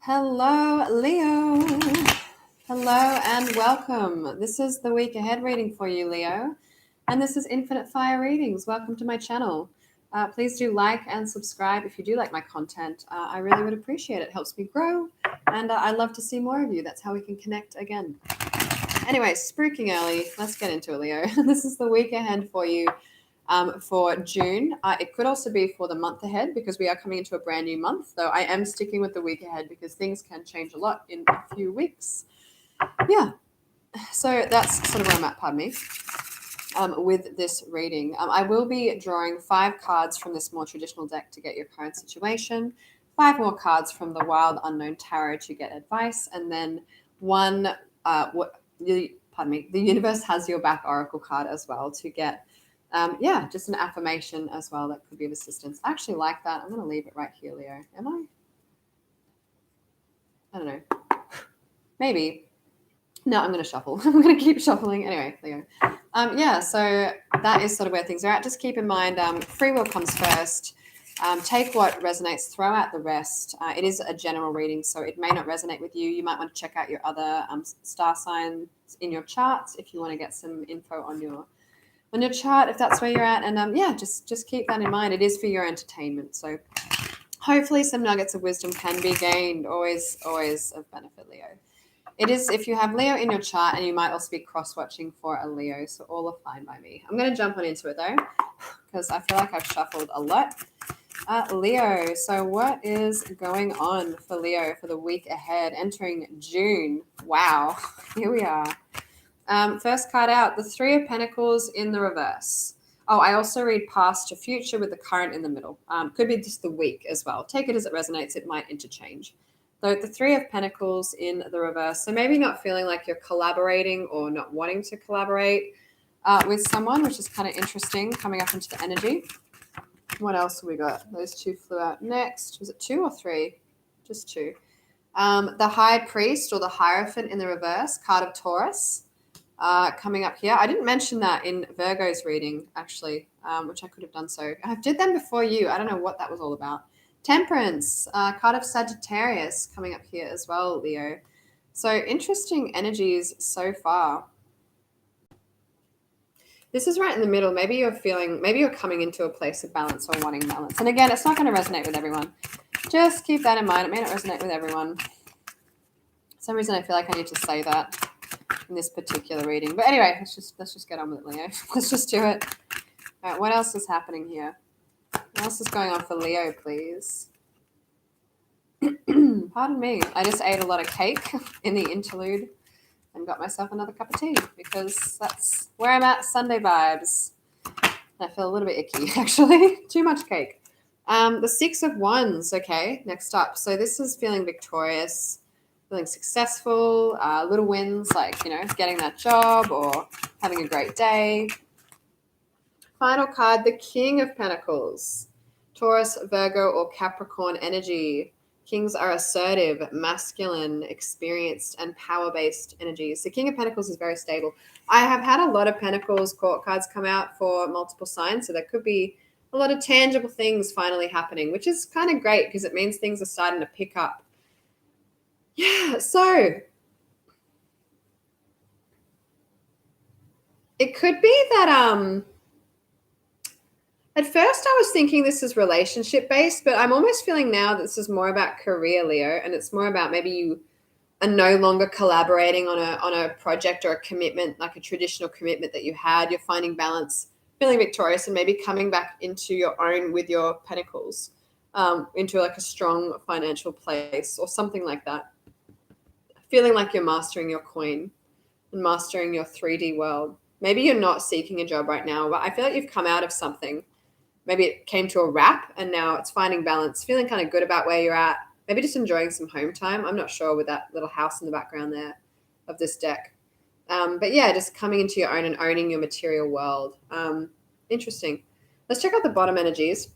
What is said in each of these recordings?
Hello, Leo. Hello and welcome. This is the week ahead reading for you, Leo. And this is Infinite Fire Readings. Welcome to my channel. Please do like and subscribe if you do like my content. I really would appreciate it. It helps me grow. And I'd love to see more of you. That's how we can connect again. Anyway, spooking early. Let's get into it, Leo. This is the week ahead for you. For June. It could also be for the month ahead because we are coming into a brand new month, though I am sticking with the week ahead because things can change a lot in a few weeks. Yeah, so that's sort of where I'm at, pardon me, with this reading. I will be drawing 5 cards from this more traditional deck to get your current situation, 5 more cards from the Wild Unknown Tarot to get advice, and then one, the Universe Has Your Back Oracle card as well to get just an affirmation as well that could be of assistance. I actually like that. I'm going to leave it right here, Leo. Am I? I don't know. Maybe. No, I'm going to shuffle. I'm going to keep shuffling. Anyway, Leo. So that is sort of where things are at. Just keep in mind, free will comes first. Take what resonates, throw out the rest. It is a general reading, so it may not resonate with you. You might want to check out your other star signs in your charts if you want to get some info on your chart if that's where you're at. And just keep that in mind. It is for your entertainment, so hopefully some nuggets of wisdom can be gained. Always of benefit, Leo. It is if you have Leo in your chart, and you might also be cross-watching for a Leo, so all are fine by me. I'm going to jump on into it though because I feel like I've shuffled a lot. Leo, so what is going on for Leo for the week ahead entering June? Wow, here we are. First card out, the 3 of Pentacles in the reverse. Oh, I also read past to future with the current in the middle. Could be just the week as well. Take it as it resonates. It might interchange. So the 3 of Pentacles in the reverse. So maybe not feeling like you're collaborating or not wanting to collaborate with someone, which is kind of interesting coming up into the energy. What else have we got? Those 2 flew out next. Was it 2 or 3? Just 2. The High Priest or the Hierophant in the reverse, card of Taurus. Coming up here. I didn't mention that in Virgo's reading, actually, which I could have done so. I did them before you. I don't know what that was all about. Temperance, card of Sagittarius coming up here as well, Leo. So interesting energies so far. This is right in the middle. Maybe you're coming into a place of balance or wanting balance. And again, it's not going to resonate with everyone. Just keep that in mind. It may not resonate with everyone. For some reason, I feel like I need to say that in this particular reading. But anyway, let's just get on with it, Leo. Let's just do it. All right, what else is happening here? What else is going on for Leo, please? Pardon me. I just ate a lot of cake in the interlude and got myself another cup of tea because that's where I'm at, Sunday vibes. I feel a little bit icky, actually. Too much cake. The 6 of Wands, okay, next up. So this is feeling victorious, feeling successful, little wins like, getting that job or having a great day. Final card, the King of Pentacles. Taurus, Virgo, or Capricorn energy. Kings are assertive, masculine, experienced, and power-based energies. The King of Pentacles is very stable. I have had a lot of Pentacles court cards come out for multiple signs, so there could be a lot of tangible things finally happening, which is kind of great because it means things are starting to pick up. Yeah, so it could be that at first I was thinking this is relationship based, but I'm almost feeling now that this is more about career, Leo, and it's more about maybe you are no longer collaborating on a project or a commitment, like a traditional commitment that you had. You're finding balance, feeling victorious, and maybe coming back into your own with your pentacles, into like a strong financial place or something like that. Feeling like you're mastering your coin and mastering your 3D world. Maybe you're not seeking a job right now, but I feel like you've come out of something. Maybe it came to a wrap and now it's finding balance, feeling kind of good about where you're at, maybe just enjoying some home time. I'm not sure with that little house in the background there of this deck. But yeah, just coming into your own and owning your material world. Interesting. Let's check out the bottom energies.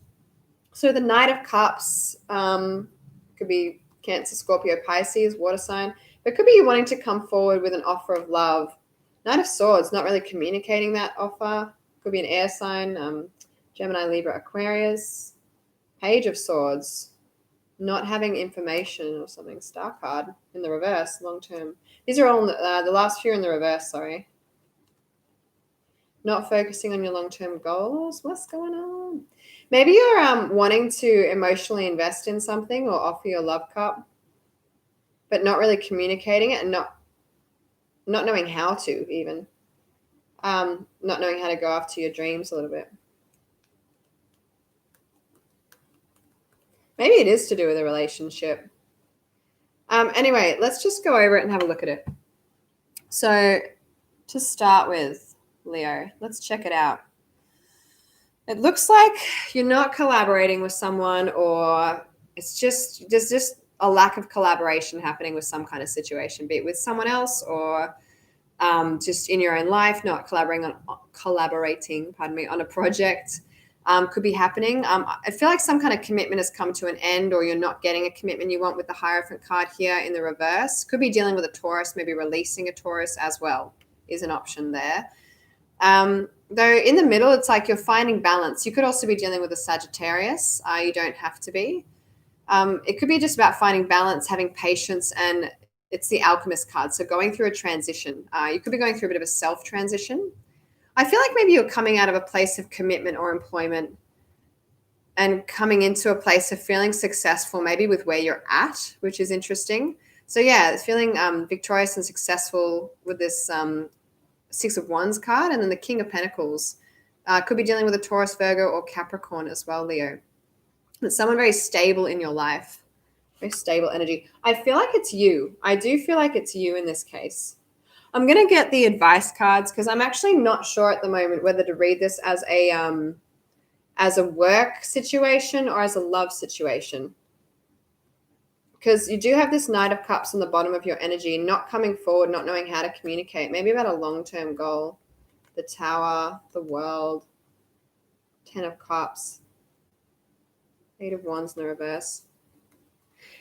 So the Knight of Cups could be Cancer, Scorpio, Pisces, water sign. But it could be you wanting to come forward with an offer of love. Knight of Swords, not really communicating that offer. Could be an air sign. Gemini, Libra, Aquarius. Page of Swords. Not having information or something. Star card in the reverse, long term. These are all the last few in the reverse, sorry. Not focusing on your long-term goals. What's going on? Maybe you're wanting to emotionally invest in something or offer your love cup, but not really communicating it and not knowing how to even. Not knowing how to go after your dreams a little bit. Maybe it is to do with a relationship. Anyway, let's just go over it and have a look at it. So to start with, Leo, let's check it out. It looks like you're not collaborating with someone, or there's just a lack of collaboration happening with some kind of situation, be it with someone else or just in your own life, not collaborating, pardon me, on a project. Could be happening. I feel like some kind of commitment has come to an end, or you're not getting a commitment you want with the Hierophant card here in the reverse. Could be dealing with a Taurus, maybe releasing a Taurus as well is an option there. Though in the middle, it's like you're finding balance. You could also be dealing with a Sagittarius. You don't have to be. It could be just about finding balance, having patience, and it's the Alchemist card. So going through a transition. You could be going through a bit of a self-transition. I feel like maybe you're coming out of a place of commitment or employment and coming into a place of feeling successful, maybe with where you're at, which is interesting. So yeah, feeling victorious and successful with this Six of Wands card, and then the King of Pentacles. Could be dealing with a Taurus, Virgo, or Capricorn as well, Leo. It's someone very stable in your life, very stable energy. I feel like it's you. I do feel like it's you in this case. I'm going to get the advice cards because I'm actually not sure at the moment whether to read this as a work situation or as a love situation. Because you do have this Knight of Cups on the bottom of your energy, not coming forward, not knowing how to communicate, maybe about a long-term goal. The Tower, the World, Ten of Cups, Eight of Wands in the reverse.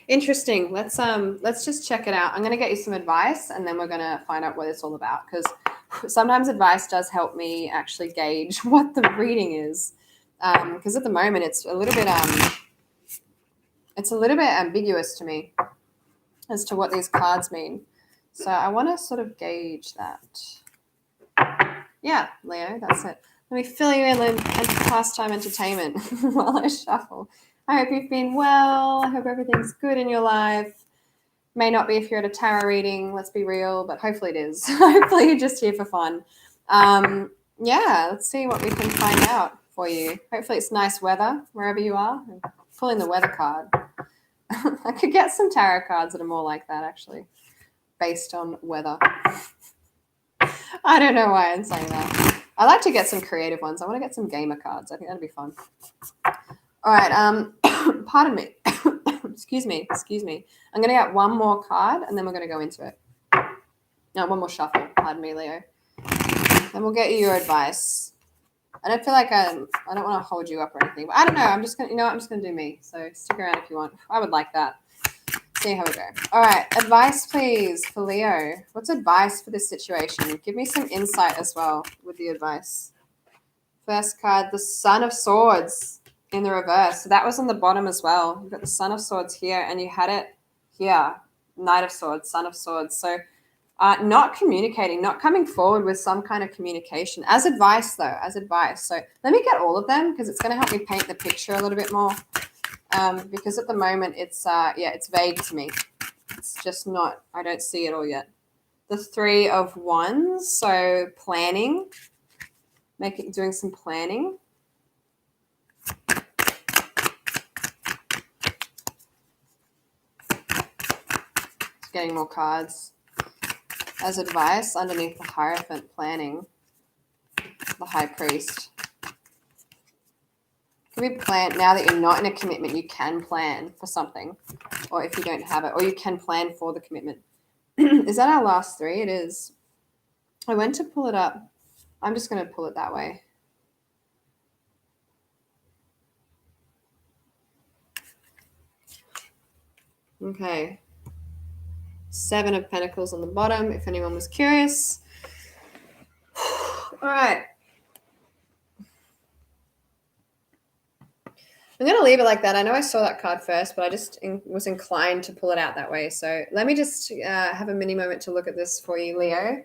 Interesting. Let's just check it out. I'm going to get you some advice, and then we're going to find out what it's all about, because sometimes advice does help me actually gauge what the reading is. Because at the moment it's a little bit ambiguous to me as to what these cards mean. So I want to sort of gauge that. Yeah, Leo, that's it. Let me fill you in and pastime entertainment while I shuffle. I hope you've been well. I hope everything's good in your life. May not be if you're at a tarot reading, let's be real, but hopefully it is. Hopefully you're just here for fun. Yeah, let's see what we can find out for you. Hopefully it's nice weather wherever you are. I'm pulling the weather card. I could get some tarot cards that are more like that, actually, based on weather. I don't know why I'm saying that. I like to get some creative ones. I want to get some gamer cards. I think that'd be fun. All right. Pardon me. Excuse me. I'm going to get one more card, and then we're going to go into it. No, one more shuffle. Pardon me, Leo. Then we'll get you your advice. I don't feel like I don't want to hold you up or anything, but I don't know. I'm just going to do me. So stick around if you want. I would like that. See how we go. All right. Advice, please, for Leo. What's advice for this situation? Give me some insight as well with the advice. First card, the Son of Swords in the reverse. So that was on the bottom as well. You've got the Son of Swords here, and you had it here. Knight of Swords, Son of Swords. So not communicating, not coming forward with some kind of communication. As advice, though, as advice. So let me get all of them because it's going to help me paint the picture a little bit more. Because at the moment it's vague to me. It's just not, I don't see it all yet. The Three of Wands, so planning, doing some planning. Getting more cards. As advice, underneath the Hierophant, planning. The High Priest. Can we plan, now that you're not in a commitment, you can plan for something. Or if you don't have it, or you can plan for the commitment. Is that our last three? It is. I went to pull it up. I'm just going to pull it that way. Okay. Seven of Pentacles on the bottom, if anyone was curious. All right. I'm going to leave it like that. I know I saw that card first, but I just was inclined to pull it out that way. So let me just have a mini moment to look at this for you, Leo.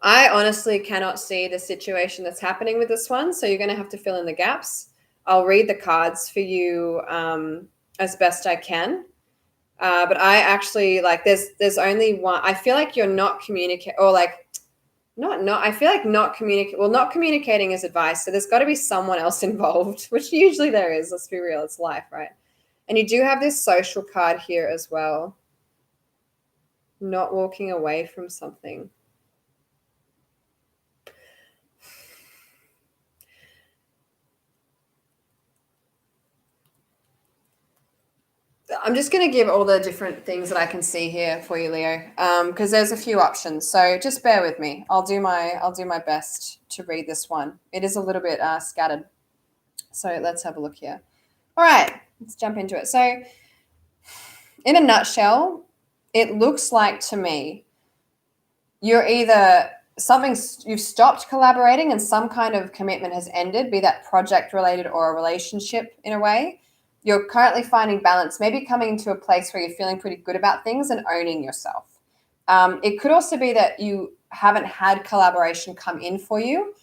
I honestly cannot see the situation that's happening with this one. So you're going to have to fill in the gaps. I'll read the cards for you as best I can. But I actually like there's only one. I feel like you're not communicating, or like not. I feel like not communicate. Well, not communicating is advice. So there's got to be someone else involved, which usually there is. Let's be real. It's life, right? And you do have this social card here as well. Not walking away from something. I'm just going to give all the different things that I can see here for you, Leo, because there's a few options. So just bear with me. I'll do my best to read this one. It is a little bit scattered. So let's have a look here. All right, let's jump into it. So in a nutshell, it looks like to me you're either you've stopped collaborating and some kind of commitment has ended, be that project related or a relationship in a way. You're currently finding balance, maybe coming to a place where you're feeling pretty good about things and owning yourself. It could also be that you haven't had collaboration come in for you,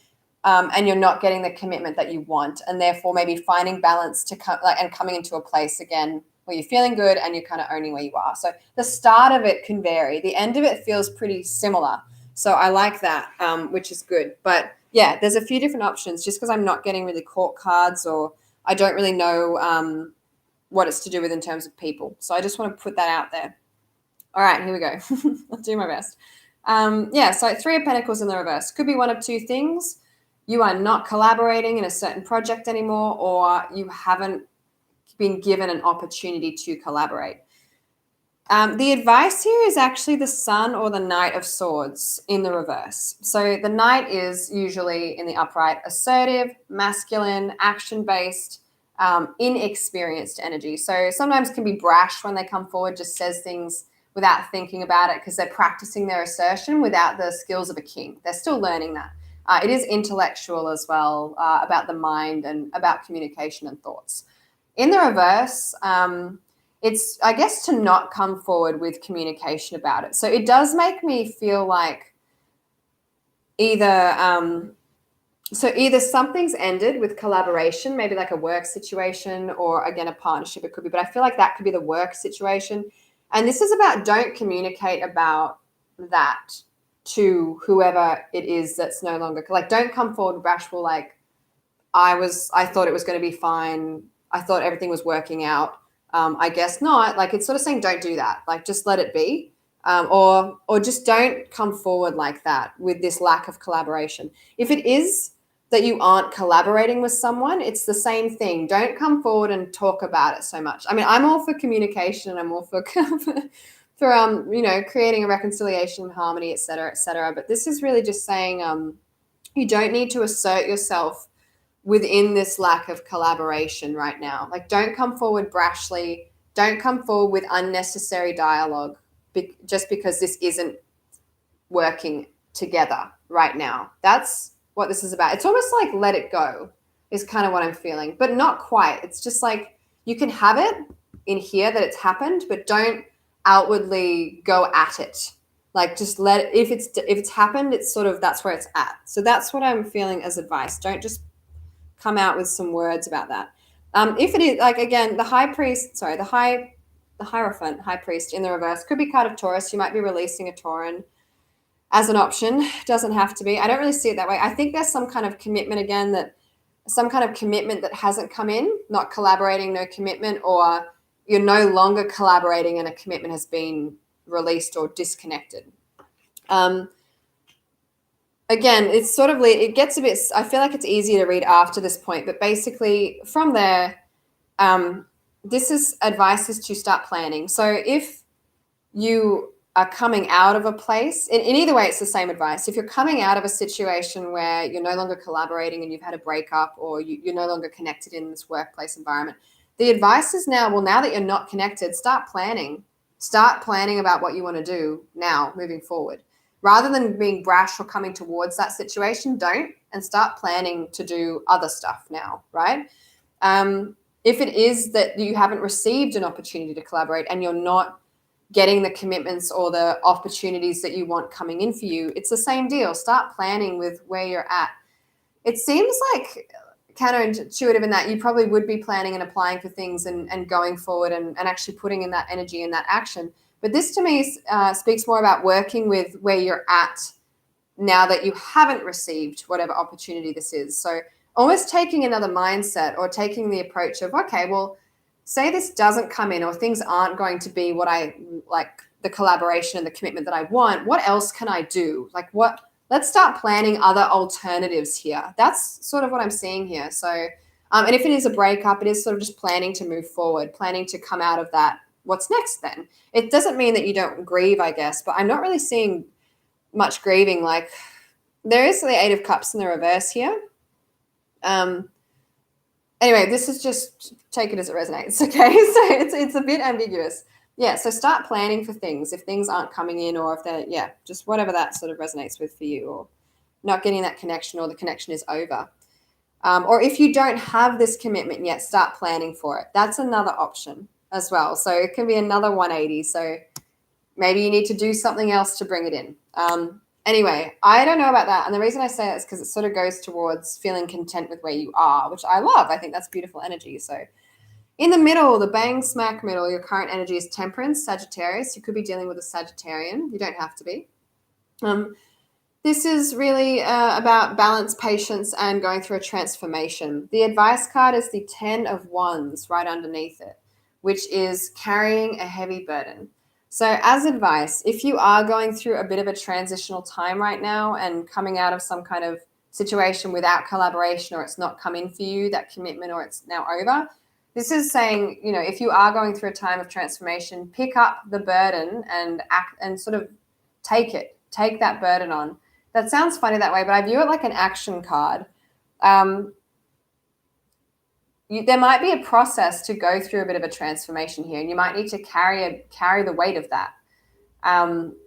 and you're not getting the commitment that you want, and therefore maybe finding balance and coming into a place again where you're feeling good and you're kind of owning where you are. So the start of it can vary. The end of it feels pretty similar. So I like that, which is good. But yeah, there's a few different options just because I'm not getting really court cards, or I don't really know what it's to do with in terms of people. So I just want to put that out there. All right, here we go. I'll do my best. So Three of Pentacles in the reverse. Could be one of two things. You are not collaborating in a certain project anymore, or you haven't been given an opportunity to collaborate. The advice here is actually the Sun or the Knight of Swords in the reverse. So the Knight is usually in the upright, assertive, masculine, action-based, inexperienced energy. So sometimes can be brash when they come forward, just says things without thinking about it because they're practicing their assertion without the skills of a king. They're still learning that. It is intellectual as well, about the mind and about communication and thoughts. In the reverse, it's, I guess, to not come forward with communication about it. So it does make me feel like either something's ended with collaboration, maybe like a work situation, or again, a partnership it could be, but I feel like that could be the work situation. And this is about don't communicate about that to whoever it is that's no longer, like, don't come forward bashful, like, I thought it was going to be fine. I thought everything was working out. I guess not. Like, it's sort of saying don't do that. Like, just let it be. Or just don't come forward like that with this lack of collaboration. If it is that you aren't collaborating with someone, it's the same thing. Don't come forward and talk about it so much. I mean, I'm all for communication, and I'm all for creating a reconciliation and harmony, et cetera, et cetera. But this is really just saying you don't need to assert yourself within this lack of collaboration right now. Like, don't come forward brashly. Don't come forward with unnecessary dialogue just because this isn't working together right now. That's what this is about. It's almost like let it go is kind of what I'm feeling, but not quite. It's just like you can have it in here that it's happened, but don't outwardly go at it. Like, just let it, if it's happened, it's sort of, that's where it's at. So that's what I'm feeling as advice. Don't just come out with some words about that. If it is, like, again, the Hierophant, High Priest in the reverse, could be card of Taurus. You might be releasing a Tauran as an option. Doesn't have to be. I don't really see it that way. I think there's some kind of commitment again, that hasn't come in, not collaborating, no commitment, or you're no longer collaborating and a commitment has been released or disconnected. Again, it's sort of, it gets a bit, I feel like it's easier to read after this point, but basically from there, this is advice is to start planning. So if you are coming out of a place, in either way, it's the same advice. If you're coming out of a situation where you're no longer collaborating and you've had a breakup, or you're no longer connected in this workplace environment, the advice is now that you're not connected, start planning about what you want to do now moving forward. rather than being brash or coming towards that situation, don't, and start planning to do other stuff now, right? If it is that you haven't received an opportunity to collaborate and you're not getting the commitments or the opportunities that you want coming in for you, it's the same deal. Start planning with where you're at. It seems like counterintuitive in that you probably would be planning and applying for things and going forward and actually putting in that energy and that action. But this to me speaks more about working with where you're at now that you haven't received whatever opportunity this is. So almost taking another mindset or taking the approach of, okay, well, say this doesn't come in or things aren't going to be what I like, the collaboration and the commitment that I want. What else can I do? Like what? Let's start planning other alternatives here. That's sort of what I'm seeing here. So, and if it is a breakup, it is sort of just planning to move forward, planning to come out of that. What's next then? It doesn't mean that you don't grieve, I guess, but I'm not really seeing much grieving. Like there is the Eight of Cups in the reverse here. Anyway, this is just take it as it resonates. Okay, so it's a bit ambiguous. Yeah, so start planning for things if things aren't coming in, or if they're just whatever that sort of resonates with for you, or not getting that connection, or the connection is over. Or if you don't have this commitment yet, start planning for it. That's another option as well. So it can be another 180. So maybe you need to do something else to bring it in. Anyway, I don't know about that. And the reason I say that is because it sort of goes towards feeling content with where you are, which I love. I think that's beautiful energy. So in the middle, the bang smack middle, your current energy is Temperance, Sagittarius. You could be dealing with a Sagittarian. You don't have to be. This is really about balance, patience, and going through a transformation. The advice card is the 10 of Wands right underneath it, which is carrying a heavy burden. So as advice, if you are going through a bit of a transitional time right now and coming out of some kind of situation without collaboration, or it's not come in for you, that commitment, or it's now over, this is saying, if you are going through a time of transformation, pick up the burden and act and sort of take that burden on. That sounds funny that way, but I view it like an action card. There might be a process to go through a bit of a transformation here, and you might need to carry the weight of that.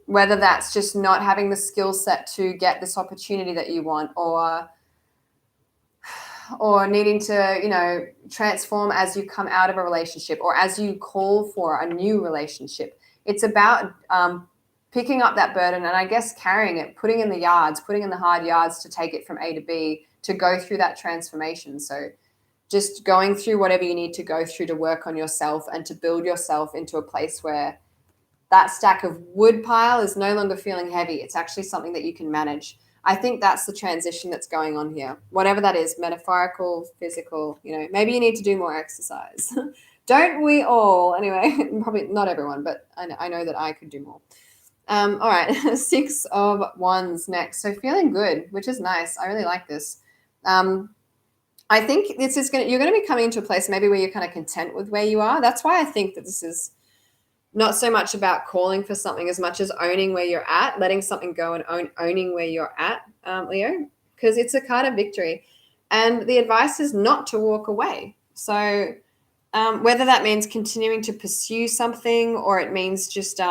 Whether that's just not having the skill set to get this opportunity that you want, or needing to, transform as you come out of a relationship or as you call for a new relationship. It's about picking up that burden and I guess carrying it, putting in the hard yards to take it from A to B, to go through that transformation. So just going through whatever you need to go through to work on yourself and to build yourself into a place where that stack of wood pile is no longer feeling heavy. It's actually something that you can manage. I think that's the transition that's going on here. Whatever that is, metaphorical, physical, maybe you need to do more exercise. Don't we all? Anyway, probably not everyone, but I know that I could do more. All right, 6 of Wands next. So feeling good, which is nice. I really like this. I think you're going to be coming into a place maybe where you're kind of content with where you are. That's why I think that this is not so much about calling for something as much as owning where you're at, letting something go and owning where you're at, Leo, because it's a card of victory. And the advice is not to walk away. So whether that means continuing to pursue something, or it means just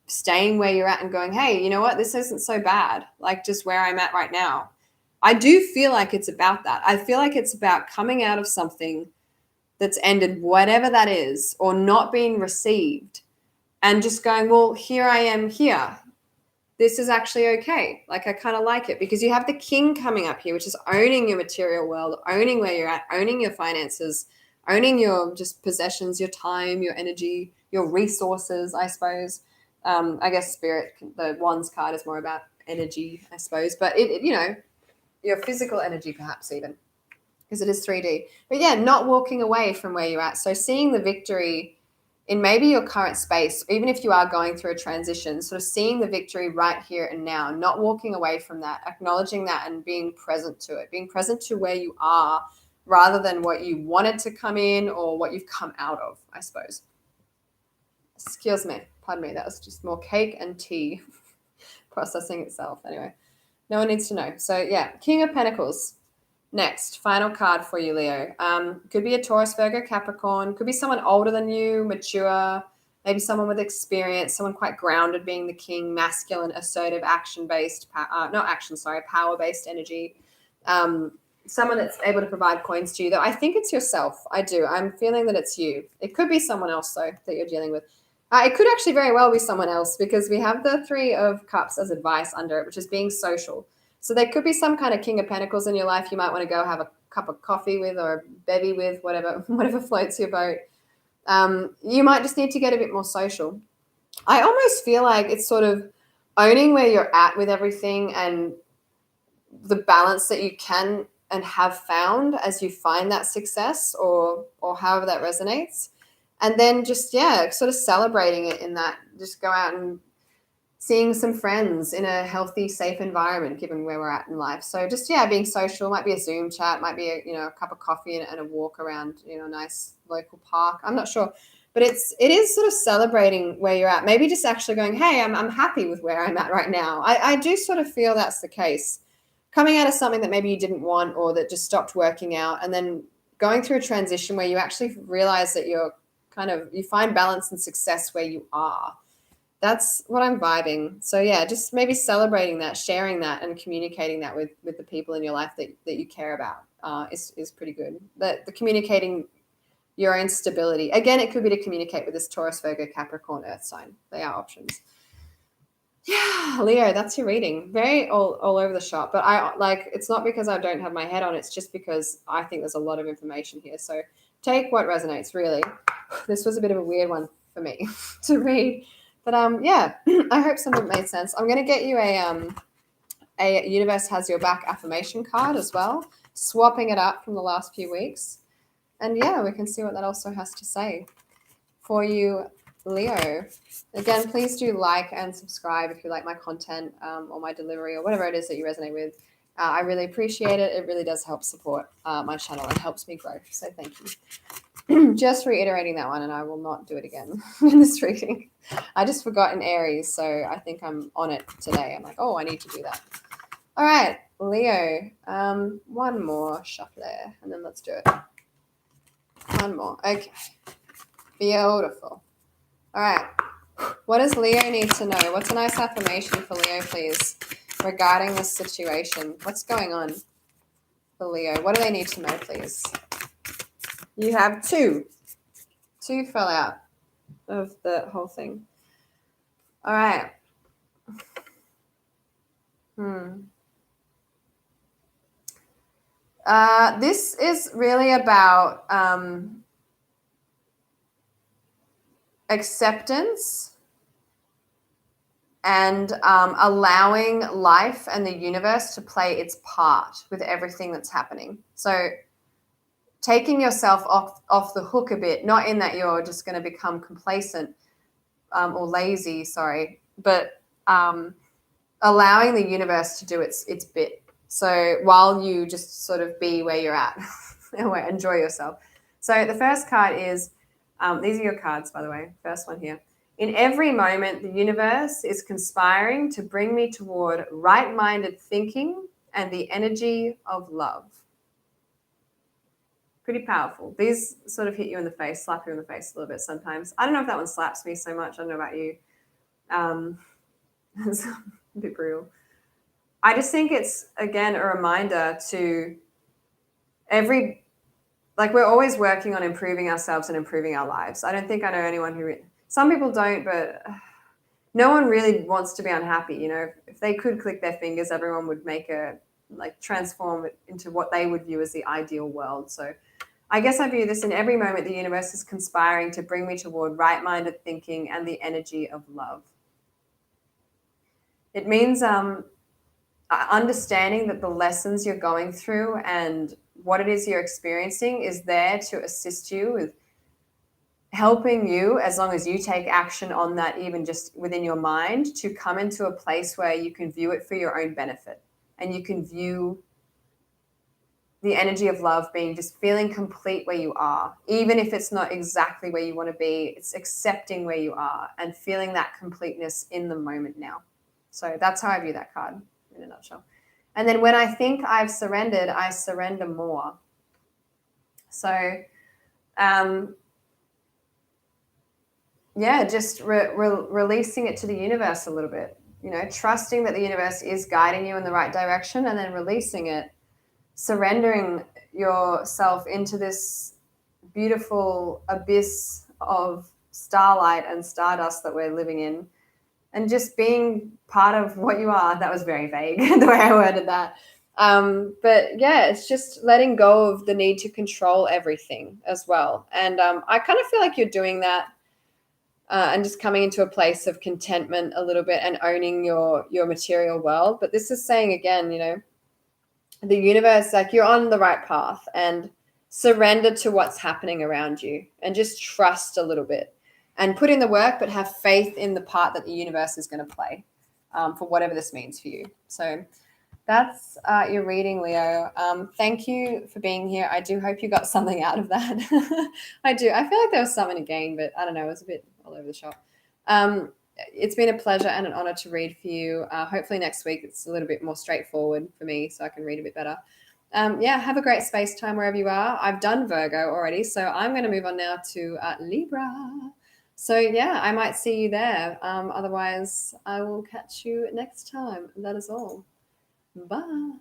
staying where you're at and going, hey, you know what, this isn't so bad, like just where I'm at right now. I do feel like it's about that. I feel like it's about coming out of something that's ended, whatever that is, or not being received, and just going, well, here I am here. This is actually okay. Like, I kind of like it, because you have the King coming up here, which is owning your material world, owning where you're at, owning your finances, owning your just possessions, your time, your energy, your resources, I suppose. I guess Spirit, the Wands card, is more about energy, I suppose. But your physical energy perhaps even, because it is 3D. But yeah, not walking away from where you're at. So seeing the victory in maybe your current space, even if you are going through a transition, sort of seeing the victory right here and now, not walking away from that, acknowledging that and being present to it, being present to where you are rather than what you wanted to come in or what you've come out of, I suppose. Excuse me, pardon me, that was just more cake and tea processing itself. Anyway, no one needs to know. So yeah, King of Pentacles. Next, final card for you, Leo. Could be a Taurus, Virgo, Capricorn. Could be someone older than you, mature. maybe someone with experience, someone quite grounded, being the king, masculine, assertive, action-based, power-based energy. Someone that's able to provide coins to you, though I think it's yourself. I do. I'm feeling that it's you. It could be someone else, though, that you're dealing with. It could actually very well be someone else, because we have the Three of Cups as advice under it, which is being social. So there could be some kind of King of Pentacles in your life you might want to go have a cup of coffee with, or a bevy with, whatever floats your boat. You might just need to get a bit more social. I almost feel like it's sort of owning where you're at with everything, and the balance that you can and have found as you find that success, or however that resonates. And then just, sort of celebrating it in that. Just go out and seeing some friends in a healthy, safe environment, given where we're at in life. So just, being social. Might be a Zoom chat, might be a cup of coffee and a walk around, a nice local park. I'm not sure. But it is sort of celebrating where you're at. Maybe just actually going, hey, I'm happy with where I'm at right now. I do sort of feel that's the case. Coming out of something that maybe you didn't want, or that just stopped working out, and then going through a transition where you actually realize that you find balance and success where you are. That's what I'm vibing. So just maybe celebrating that, sharing that, and communicating that with the people in your life that you care about is pretty good. The communicating your own stability. Again, it could be to communicate with this Taurus, Virgo, Capricorn, Earth sign. They are options. Yeah, Leo, that's your reading. Very all over the shop. But it's not because I don't have my head on. It's just because I think there's a lot of information here. So take what resonates, really. This was a bit of a weird one for me to read. But I hope some of it made sense. I'm going to get you a Universe Has Your Back affirmation card as well, swapping it up from the last few weeks. And we can see what that also has to say for you, Leo. Again, please do like and subscribe if you like my content or my delivery or whatever it is that you resonate with. I really appreciate it. It really does help support my channel and helps me grow. So thank you. Just reiterating that one, and I will not do it again in this reading. I just forgot in Aries, so I think I'm on it today. I'm like, oh, I need to do that. All right, Leo. One more shuffle there, and then let's do it. One more. Okay. Beautiful. All right. What does Leo need to know? What's a nice affirmation for Leo, please, regarding this situation? What's going on for Leo? What do they need to know, please? You have two. Two fell out of the whole thing. All right. This is really about acceptance and allowing life and the universe to play its part with everything that's happening. So taking yourself off the hook a bit, not in that you're just going to become complacent or lazy, but allowing the universe to do its bit. So while you just sort of be where you're at, enjoy yourself. So the first card is, these are your cards, by the way, first one here. In every moment, the universe is conspiring to bring me toward right-minded thinking and the energy of love. Pretty powerful. These sort of hit you in the face, slap you in the face a little bit sometimes. I don't know if that one slaps me so much. I don't know about you. It's a bit brutal. I just think it's, again, a reminder to we're always working on improving ourselves and improving our lives. I don't think I know anyone who, some people don't, but no one really wants to be unhappy. If they could click their fingers, everyone would transform it into what they would view as the ideal world. So I guess I view this: in every moment, the universe is conspiring to bring me toward right-minded thinking and the energy of love. It means understanding that the lessons you're going through and what it is you're experiencing is there to assist you with helping you, as long as you take action on that, even just within your mind, to come into a place where you can view it for your own benefit. And you can view the energy of love being just feeling complete where you are. Even if it's not exactly where you want to be, it's accepting where you are and feeling that completeness in the moment now. So that's how I view that card in a nutshell. And then when I think I've surrendered, I surrender more. So yeah, just releasing it to the universe a little bit. You know, trusting that the universe is guiding you in the right direction, and then releasing it, surrendering yourself into this beautiful abyss of starlight and stardust that we're living in, and just being part of what you are. That was very vague the way I worded that. But yeah, it's just letting go of the need to control everything as well. And I kind of feel like you're doing that, and just coming into a place of contentment a little bit and owning your material world. But this is saying again, you know, the universe, like you're on the right path, and surrender to what's happening around you and just trust a little bit and put in the work, but have faith in the part that the universe is going to play, for whatever this means for you. So that's your reading, Leo. Thank you for being here. I do hope you got something out of that. I do. I feel like there was something to gain, but I don't know. It was a bit all over the shop. It's been a pleasure and an honor to read for you. Hopefully next week it's a little bit more straightforward for me, so I can read a bit better. Yeah, have a great space time wherever you are. I've done Virgo already, so I'm going to move on now to Libra. So yeah, I might see you there. Otherwise, I will catch you next time. That is all. Bye.